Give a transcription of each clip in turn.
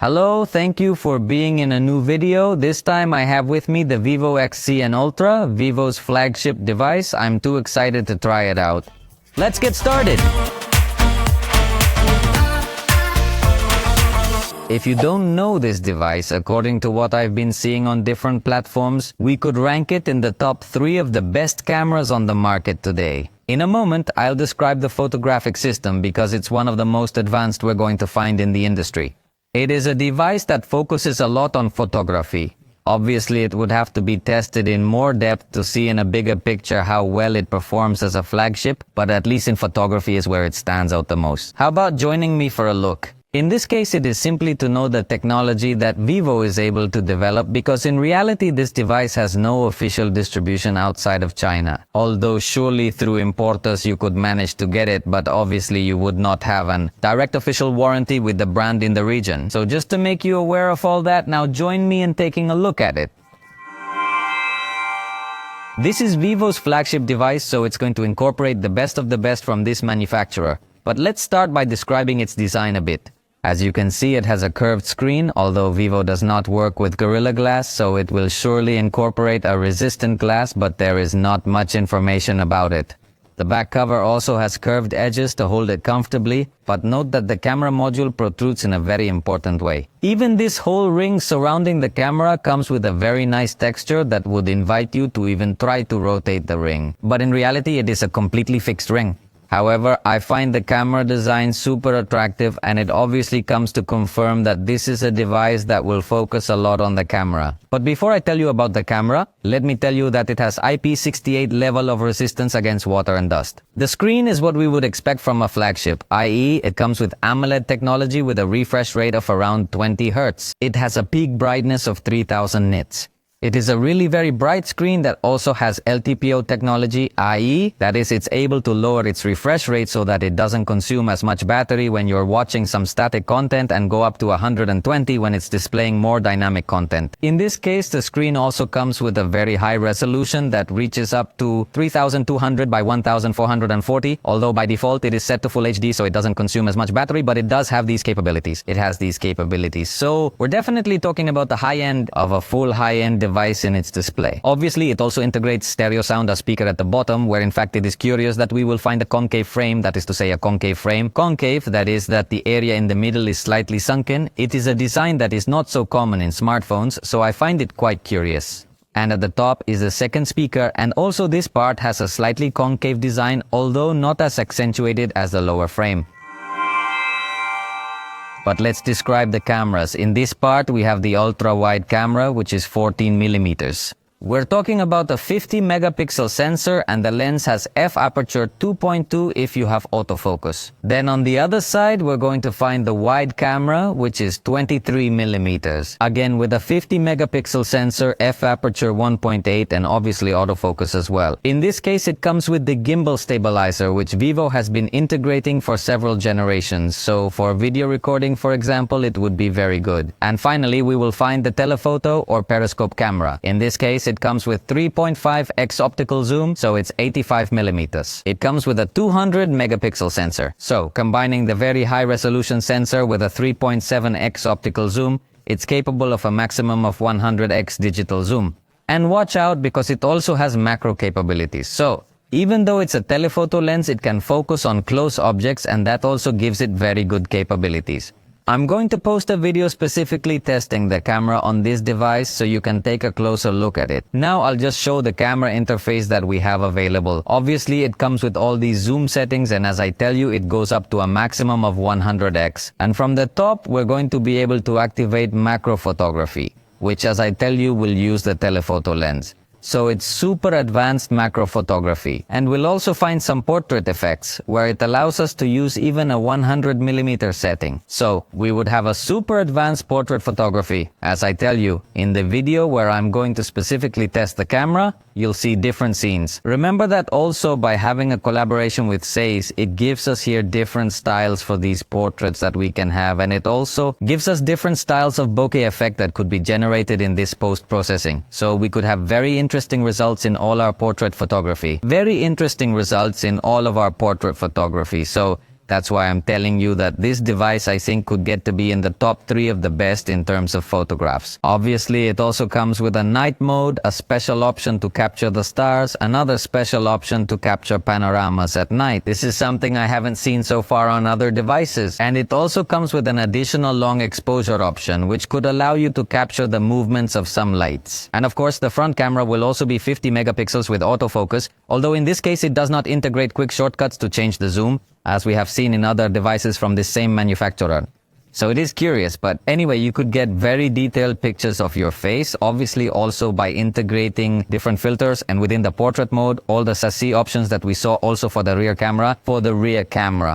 Hello, thank you for being in a new video. This time I have with me the Vivo X100 Ultra, Vivo's flagship device. I'm too excited to try it out. Let's get started! If you don't know this device, according to what I've been seeing on different platforms, we could rank it in the top 3 of the best cameras on the market today. In a moment, I'll describe the photographic system because it's one of the most advanced we're going to find in the industry. It is a device that focuses a lot on photography. Obviously, it would have to be tested in more depth to see in a bigger picture how well it performs as a flagship, but at least in photography is where it stands out the most. How about joining me for a look? In this case, it is simply to know the technology that Vivo is able to develop because in reality this device has no official distribution outside of China. Although surely through importers you could manage to get it, but obviously you would not have an direct official warranty with the brand in the region. So just to make you aware of all that, now join me in taking a look at it. This is Vivo's flagship device, so it's going to incorporate the best of the best from this manufacturer. But let's start by describing its design a bit. As you can see, it has a curved screen, although Vivo does not work with Gorilla Glass, so it will surely incorporate a resistant glass, but there is not much information about it. The back cover also has curved edges to hold it comfortably, but note that the camera module protrudes in a very important way. Even this whole ring surrounding the camera comes with a very nice texture that would invite you to even try to rotate the ring. But in reality, it is a completely fixed ring. However, I find the camera design super attractive, and it obviously comes to confirm that this is a device that will focus a lot on the camera. But before I tell you about the camera, let me tell you that it has IP68 level of resistance against water and dust. The screen is what we would expect from a flagship, i.e. it comes with AMOLED technology with a refresh rate of around 20 Hz. It has a peak brightness of 3000 nits. It is a really very bright screen that also has LTPO technology, i.e. that is, it's able to lower its refresh rate so that it doesn't consume as much battery when you're watching some static content and go up to 120 when it's displaying more dynamic content. In this case, the screen also comes with a very high resolution that reaches up to 3200 by 1440, although by default it is set to Full HD so it doesn't consume as much battery, but it does have these capabilities. It has these capabilities. So we're definitely talking about the high end of a full high-end device in its display. Obviously, it also integrates stereo sound, a speaker at the bottom, where in fact it is curious that we will find a concave frame, that is to say a concave frame. Concave, that is that the area in the middle is slightly sunken. It is a design that is not so common in smartphones, so I find it quite curious. And at the top is a second speaker, and also this part has a slightly concave design, although not as accentuated as the lower frame. But let's describe the cameras. In this part, we have the ultra-wide camera, which is 14 millimeters. We're talking about a 50 megapixel sensor, and the lens has f-aperture 2.2 if you have autofocus. Then on the other side, we're going to find the wide camera, which is 23 millimeters. Again, with a 50 megapixel sensor, f-aperture 1.8, and obviously autofocus as well. In this case, it comes with the gimbal stabilizer, which Vivo has been integrating for several generations. So for video recording, for example, it would be very good. And finally, we will find the telephoto or periscope camera. In this case, it comes with 3.5x optical zoom, so it's 85 millimeters. It comes with a 200 megapixel sensor. So, combining the very high resolution sensor with a 3.7x optical zoom, it's capable of a maximum of 100x digital zoom. And watch out because it also has macro capabilities. So, even though it's a telephoto lens, it can focus on close objects, and that also gives it very good capabilities. I'm going to post a video specifically testing the camera on this device so you can take a closer look at it. Now I'll just show the camera interface that we have available. Obviously it comes with all these zoom settings, and as I tell you, it goes up to a maximum of 100x. And from the top, we're going to be able to activate macro photography, which as I tell you will use the telephoto lens. So it's super advanced macro photography. And we'll also find some portrait effects where it allows us to use even a 100mm setting. So we would have a super advanced portrait photography. As I tell you, in the video where I'm going to specifically test the camera, you'll see different scenes. Remember that also by having a collaboration with Zeiss, it gives us here different styles for these portraits that we can have, and it also gives us different styles of bokeh effect that could be generated in this post-processing. So we could have very interesting results in all our portrait photography. Very interesting results in all of our portrait photography. So That's why I'm telling you that this device I think could get to be in the top 3 of the best in terms of photographs. Obviously, it also comes with a night mode, a special option to capture the stars, another special option to capture panoramas at night. This is something I haven't seen so far on other devices. And it also comes with an additional long exposure option, which could allow you to capture the movements of some lights. And of course, the front camera will also be 50 megapixels with autofocus, although in this case it does not integrate quick shortcuts to change the zoom, as we have seen in other devices from this same manufacturer. So it is curious, but anyway, you could get very detailed pictures of your face, obviously also by integrating different filters, and within the portrait mode, all the SASI options that we saw also for the rear camera.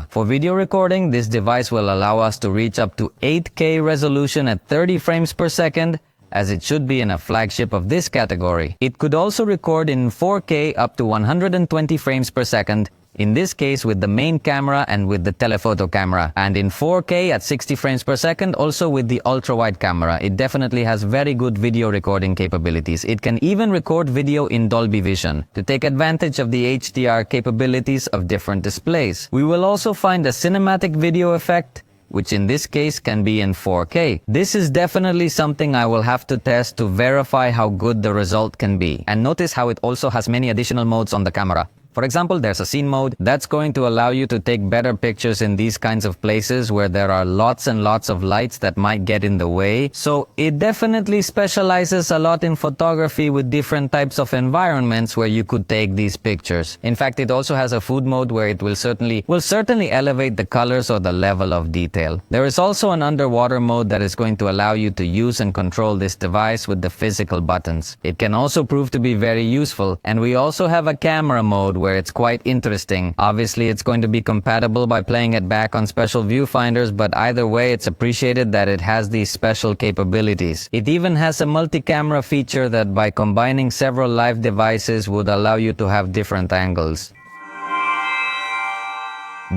For video recording, this device will allow us to reach up to 8K resolution at 30 frames per second, as it should be in a flagship of this category. It could also record in 4K up to 120 frames per second, in this case with the main camera and with the telephoto camera, and in 4K at 60 frames per second also with the ultra-wide camera. It definitely has very good video recording capabilities. It can even record video in Dolby Vision to take advantage of the HDR capabilities of different displays. We will also find a cinematic video effect, which in this case can be in 4K. This is definitely something I will have to test to verify how good the result can be. And notice how it also has many additional modes on the camera. For example, there's a scene mode that's going to allow you to take better pictures in these kinds of places where there are lots and lots of lights that might get in the way. So it definitely specializes a lot in photography with different types of environments where you could take these pictures. In fact, it also has a food mode where it will certainly elevate the colors or the level of detail. There is also an underwater mode that is going to allow you to use and control this device with the physical buttons. It can also prove to be very useful. And we also have a camera mode where it's quite interesting. Obviously, it's going to be compatible by playing it back on special viewfinders, but either way, it's appreciated that it has these special capabilities. It even has a multi-camera feature that by combining several live devices would allow you to have different angles.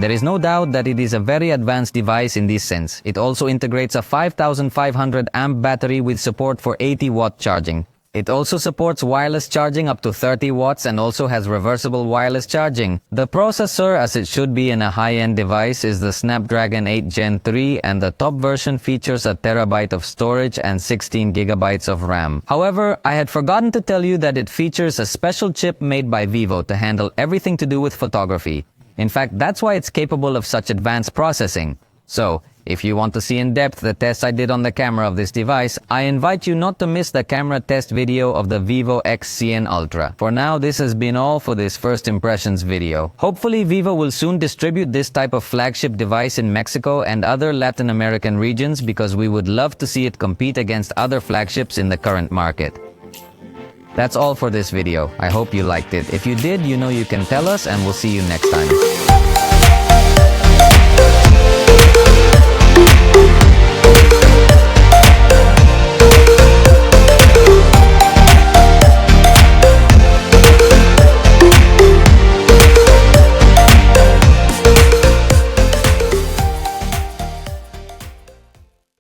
There is no doubt that it is a very advanced device in this sense. It also integrates a 5500 amp battery with support for 80-watt charging. It also supports wireless charging up to 30 watts and also has reversible wireless charging. The processor, as it should be in a high-end device, is the Snapdragon 8 Gen 3, and the top version features a terabyte of storage and 16 gigabytes of RAM. However, I had forgotten to tell you that it features a special chip made by Vivo to handle everything to do with photography. In fact, that's why it's capable of such advanced processing. So, if you want to see in depth the tests I did on the camera of this device, I invite you not to miss the camera test video of the Vivo X100 Ultra. For now, this has been all for this first impressions video. Hopefully Vivo will soon distribute this type of flagship device in Mexico and other Latin American regions, because we would love to see it compete against other flagships in the current market. That's all for this video. I hope you liked it. If you did, you know you can tell us, and we'll see you next time.